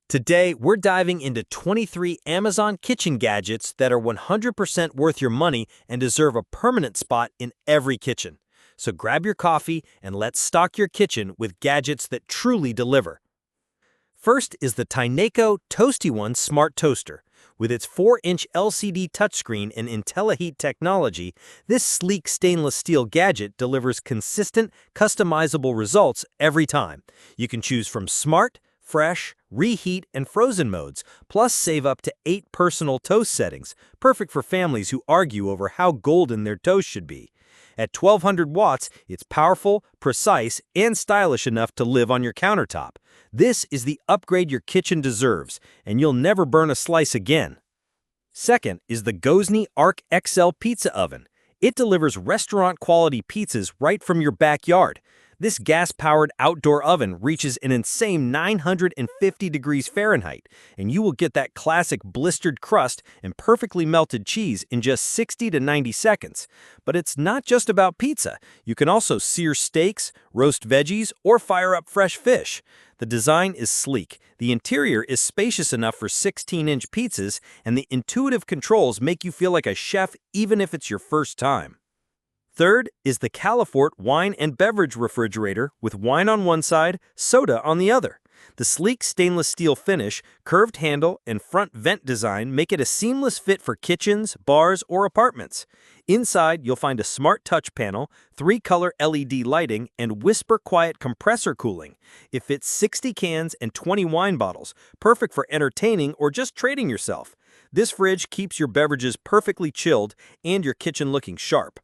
Today, we're diving into 23 Amazon kitchen gadgets that are 100% worth your money and deserve a permanent spot in every kitchen. So grab your coffee and let's stock your kitchen with gadgets that truly deliver. First is the Tyneco Toasty One Smart Toaster. With its 4-inch LCD touchscreen and IntelliHeat technology, this sleek stainless steel gadget delivers consistent, customizable results every time. You can choose from smart, fresh, reheat, and frozen modes, plus save up to 8 personal toast settings, perfect for families who argue over how golden their toast should be. At 1200 watts, it's powerful, precise, and stylish enough to live on your countertop. This is the upgrade your kitchen deserves, and you'll never burn a slice again. Second is the Gosney Arc XL Pizza Oven. It delivers restaurant-quality pizzas right from your backyard. This gas-powered outdoor oven reaches an insane 950 degrees Fahrenheit, and you will get that classic blistered crust and perfectly melted cheese in just 60 to 90 seconds. But it's not just about pizza. You can also sear steaks, roast veggies, or fire up fresh fish. The design is sleek, the interior is spacious enough for 16-inch pizzas, and the intuitive controls make you feel like a chef even if it's your first time. Third is the Califort Wine and Beverage Refrigerator with wine on one side, soda on the other. The sleek stainless steel finish, curved handle, and front vent design make it a seamless fit for kitchens, bars, or apartments. Inside, you'll find a smart touch panel, 3-color LED lighting, and whisper-quiet compressor cooling. It fits 60 cans and 20 wine bottles, perfect for entertaining or just trading yourself. This fridge keeps your beverages perfectly chilled and your kitchen looking sharp.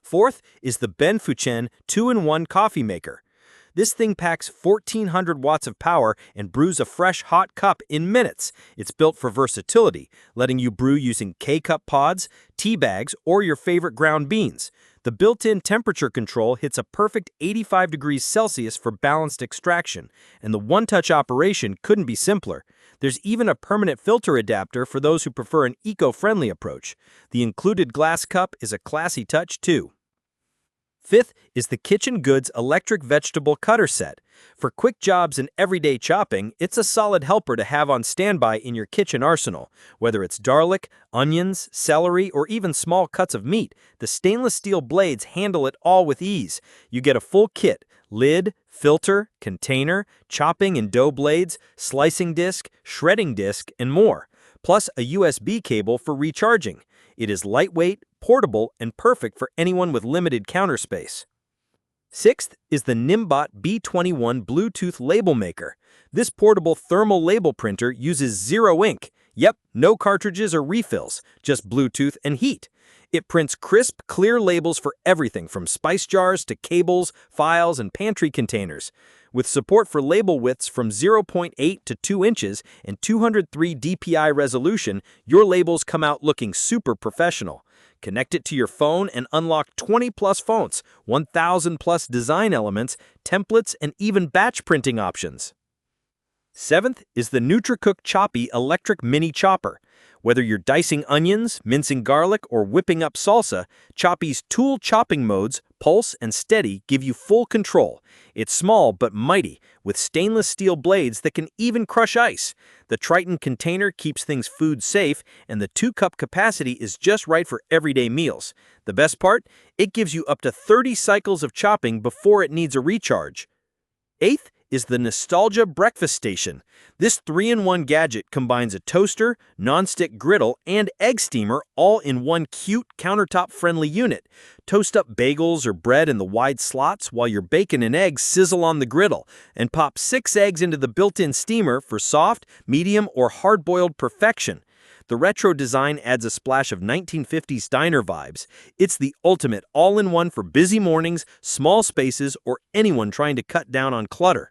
Fourth is the Benfuchen 2-in-1 Coffee Maker. This thing packs 1,400 watts of power and brews a fresh hot cup in minutes. It's built for versatility, letting you brew using K-cup pods, tea bags, or your favorite ground beans. The built-in temperature control hits a perfect 85 degrees Celsius for balanced extraction, and the one-touch operation couldn't be simpler. There's even a permanent filter adapter for those who prefer an eco-friendly approach. The included glass cup is a classy touch, too. Fifth is the Kitchen Goods Electric Vegetable Cutter Set. For quick jobs and everyday chopping, it's a solid helper to have on standby in your kitchen arsenal. Whether it's garlic, onions, celery, or even small cuts of meat, the stainless steel blades handle it all with ease. You get a full kit: lid, filter, container, chopping and dough blades, slicing disc, shredding disc, and more, plus a USB cable for recharging. It is lightweight, portable, and perfect for anyone with limited counter space. Sixth is the Nimbot B21 Bluetooth Label Maker. This portable thermal label printer uses zero ink. Yep, no cartridges or refills, just Bluetooth and heat. It prints crisp, clear labels for everything from spice jars to cables, files, and pantry containers. With support for label widths from 0.8 to 2 inches and 203 dpi resolution, your labels come out looking super professional. Connect it to your phone and unlock 20-plus fonts, 1,000-plus design elements, templates, and even batch printing options. Seventh is the NutriCook Choppy Electric Mini Chopper. Whether you're dicing onions, mincing garlic, or whipping up salsa, Choppy's tool chopping modes, pulse and steady, give you full control. It's small but mighty, with stainless steel blades that can even crush ice. The Triton container keeps things food safe, and the 2-cup capacity is just right for everyday meals. The best part? It gives you up to 30 cycles of chopping before it needs a recharge. Eighth is the Nostalgia Breakfast Station. This 3-in-1 gadget combines a toaster, nonstick griddle, and egg steamer all in one cute, countertop-friendly unit. Toast up bagels or bread in the wide slots while your bacon and eggs sizzle on the griddle, and pop 6 eggs into the built-in steamer for soft, medium, or hard-boiled perfection. The retro design adds a splash of 1950s diner vibes. It's the ultimate all-in-one for busy mornings, small spaces, or anyone trying to cut down on clutter.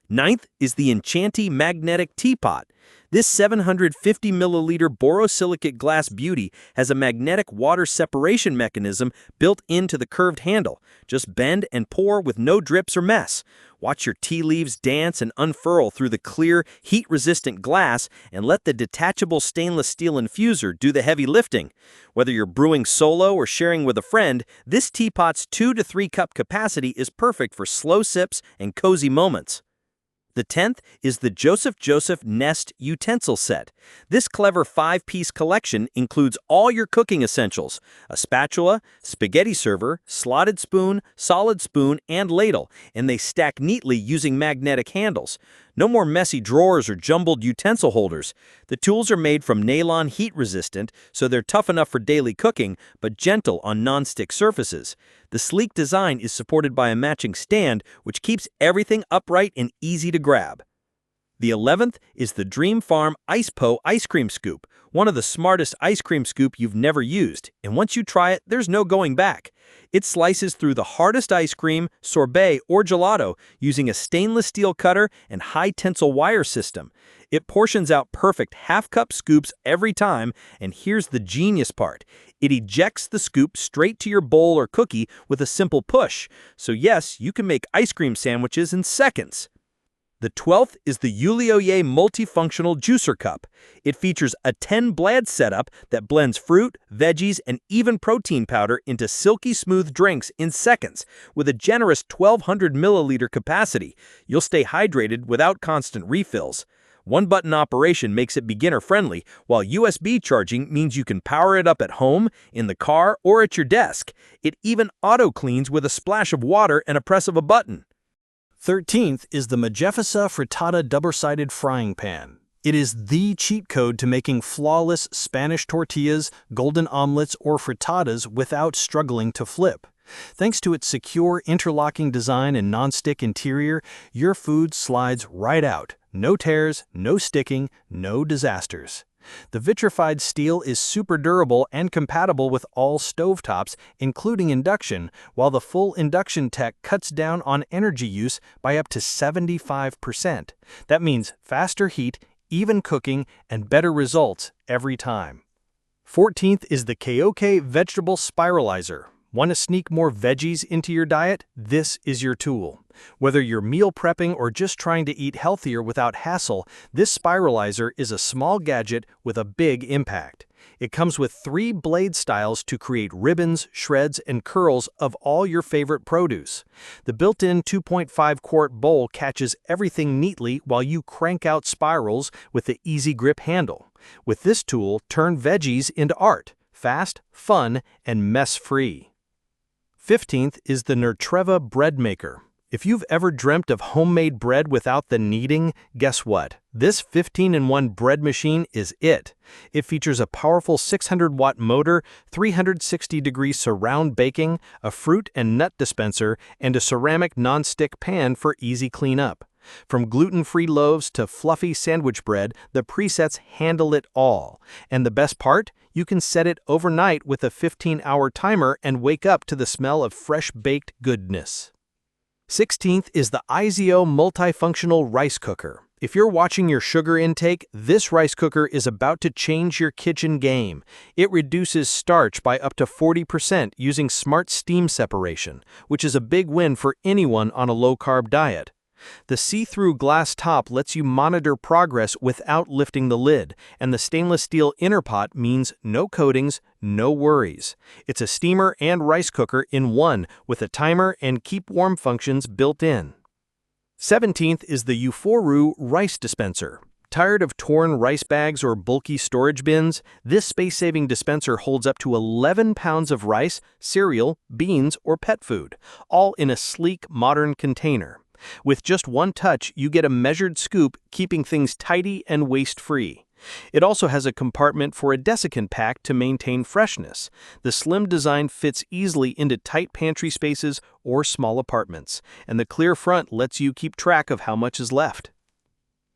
Ninth is the Enchanti Magnetic Teapot. This 750-milliliter borosilicate glass beauty has a magnetic water separation mechanism built into the curved handle. Just bend and pour with no drips or mess. Watch your tea leaves dance and unfurl through the clear, heat-resistant glass, and let the detachable stainless steel infuser do the heavy lifting. Whether you're brewing solo or sharing with a friend, this teapot's 2 to 3 cup capacity is perfect for slow sips and cozy moments. The 10th is the Joseph Nest Utensil Set. This clever 5-piece collection includes all your cooking essentials: a spatula, spaghetti server, slotted spoon, solid spoon, and ladle, and they stack neatly using magnetic handles. No more messy drawers or jumbled utensil holders. The tools are made from nylon, heat-resistant, so they're tough enough for daily cooking, but gentle on non-stick surfaces. The sleek design is supported by a matching stand, which keeps everything upright and easy to grab. The 11th is the Dream Farm Ice Po Ice Cream Scoop, one of the smartest ice cream scoop you've never used, and once you try it, there's no going back. It slices through the hardest ice cream, sorbet, or gelato using a stainless steel cutter and high-tensile wire system. It portions out perfect half-cup scoops every time, and here's the genius part. It ejects the scoop straight to your bowl or cookie with a simple push. So yes, you can make ice cream sandwiches in seconds. The 12th is the Ulioye Multifunctional Juicer Cup. It features a 10-blade setup that blends fruit, veggies, and even protein powder into silky smooth drinks in seconds. With a generous 1,200 milliliter capacity, you'll stay hydrated without constant refills. One-button operation makes it beginner-friendly, while USB charging means you can power it up at home, in the car, or at your desk. It even auto-cleans with a splash of water and a press of a button. 13th is the Majefisa Frittata Double-Sided Frying Pan. It is the cheat code to making flawless Spanish tortillas, golden omelets, or frittatas without struggling to flip. Thanks to its secure interlocking design and non-stick interior, your food slides right out. No tears, no sticking, no disasters. The vitrified steel is super durable and compatible with all stovetops, including induction, while the full induction tech cuts down on energy use by up to 75%. That means faster heat, even cooking, and better results every time. 14th is the Kaoke Vegetable Spiralizer. Want to sneak more veggies into your diet? This is your tool. Whether you're meal prepping or just trying to eat healthier without hassle, this spiralizer is a small gadget with a big impact. It comes with 3 blade styles to create ribbons, shreds, and curls of all your favorite produce. The built-in 2.5-quart bowl catches everything neatly while you crank out spirals with the easy grip handle. With this tool, turn veggies into art, fast, fun, and mess-free. 15th is the Nutreva Bread Maker. If you've ever dreamt of homemade bread without the kneading, guess what? This 15-in-1 bread machine is it. It features a powerful 600-watt motor, 360-degree surround baking, a fruit and nut dispenser, and a ceramic non-stick pan for easy cleanup. From gluten-free loaves to fluffy sandwich bread, the presets handle it all. And the best part? You can set it overnight with a 15-hour timer and wake up to the smell of fresh-baked goodness. 16th is the Izio Multifunctional Rice Cooker. If you're watching your sugar intake, this rice cooker is about to change your kitchen game. It reduces starch by up to 40% using smart steam separation, which is a big win for anyone on a low-carb diet. The see-through glass top lets you monitor progress without lifting the lid, and the stainless steel inner pot means no coatings, no worries. It's a steamer and rice cooker in one, with a timer and keep warm functions built in. 17th is the Euforu Rice Dispenser. Tired of torn rice bags or bulky storage bins? This space-saving dispenser holds up to 11 pounds of rice, cereal, beans, or pet food, all in a sleek, modern container. With just one touch, you get a measured scoop, keeping things tidy and waste-free. It also has a compartment for a desiccant pack to maintain freshness. The slim design fits easily into tight pantry spaces or small apartments, and the clear front lets you keep track of how much is left.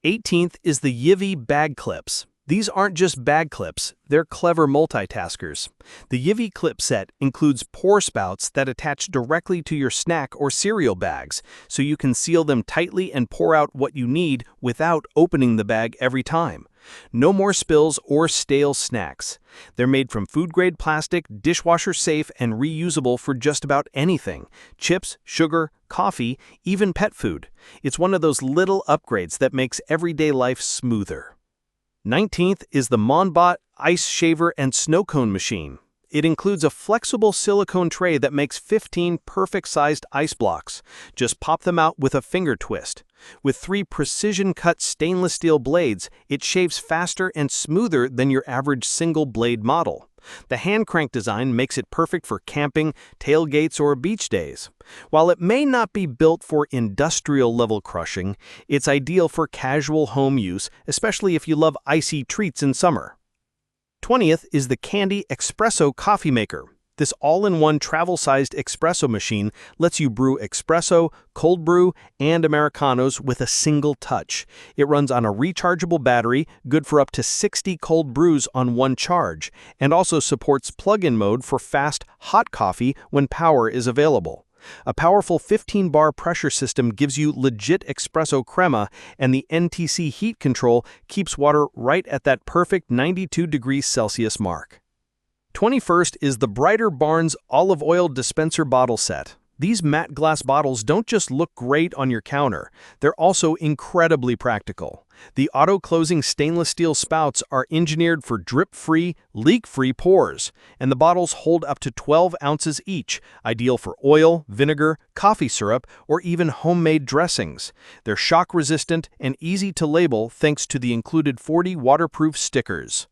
18th is the Yivi Bag Clips. These aren't just bag clips, they're clever multitaskers. The Yivi Clip Set includes pour spouts that attach directly to your snack or cereal bags, so you can seal them tightly and pour out what you need without opening the bag every time. No more spills or stale snacks. They're made from food-grade plastic, dishwasher-safe, and reusable for just about anything: chips, sugar, coffee, even pet food. It's one of those little upgrades that makes everyday life smoother. 19th is the Monbot Ice Shaver and Snow Cone Machine. It includes a flexible silicone tray that makes 15 perfect-sized ice blocks. Just pop them out with a finger twist. With 3 precision-cut stainless steel blades, it shaves faster and smoother than your average single-blade model. The hand crank design makes it perfect for camping, tailgates, or beach days. While it may not be built for industrial-level crushing, it's ideal for casual home use, especially if you love icy treats in summer. 20th is the Candy Espresso Coffee Maker. This all-in-one travel-sized espresso machine lets you brew espresso, cold brew, and Americanos with a single touch. It runs on a rechargeable battery, good for up to 60 cold brews on one charge, and also supports plug-in mode for fast, hot coffee when power is available. A powerful 15-bar pressure system gives you legit espresso crema, and the NTC heat control keeps water right at that perfect 92 degrees Celsius mark. 21st is the Brighter Barnes Olive Oil Dispenser Bottle Set. These matte glass bottles don't just look great on your counter, they're also incredibly practical. The auto-closing stainless steel spouts are engineered for drip-free, leak-free pours, and the bottles hold up to 12 ounces each, ideal for oil, vinegar, coffee syrup, or even homemade dressings. They're shock-resistant and easy to label thanks to the included 40 waterproof stickers.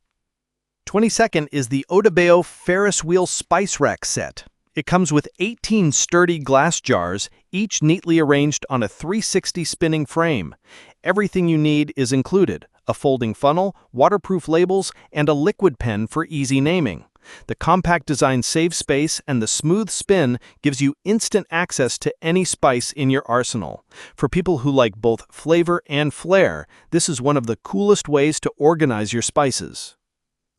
22nd is the Odebeo Ferris Wheel Spice Rack Set. It comes with 18 sturdy glass jars, each neatly arranged on a 360 spinning frame. Everything you need is included: a folding funnel, waterproof labels, and a liquid pen for easy naming. The compact design saves space, and the smooth spin gives you instant access to any spice in your arsenal. For people who like both flavor and flair, this is one of the coolest ways to organize your spices.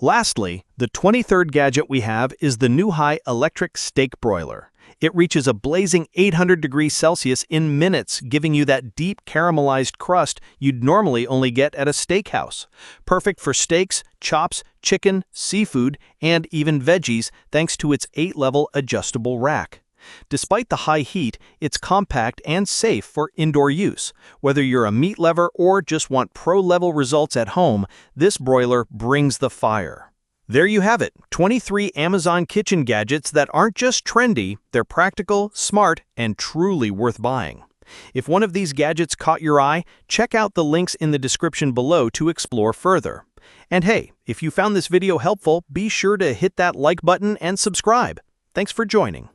Lastly, the 23rd gadget we have is the Nu-High Electric Steak Broiler. It reaches a blazing 800 degrees Celsius in minutes, giving you that deep caramelized crust you'd normally only get at a steakhouse. Perfect for steaks, chops, chicken, seafood, and even veggies thanks to its 8-level adjustable rack. Despite the high heat, it's compact and safe for indoor use. Whether you're a meat lover or just want pro-level results at home, this broiler brings the fire. There you have it, 23 Amazon kitchen gadgets that aren't just trendy, they're practical, smart, and truly worth buying. If one of these gadgets caught your eye, check out the links in the description below to explore further. And hey, if you found this video helpful, be sure to hit that like button and subscribe. Thanks for joining.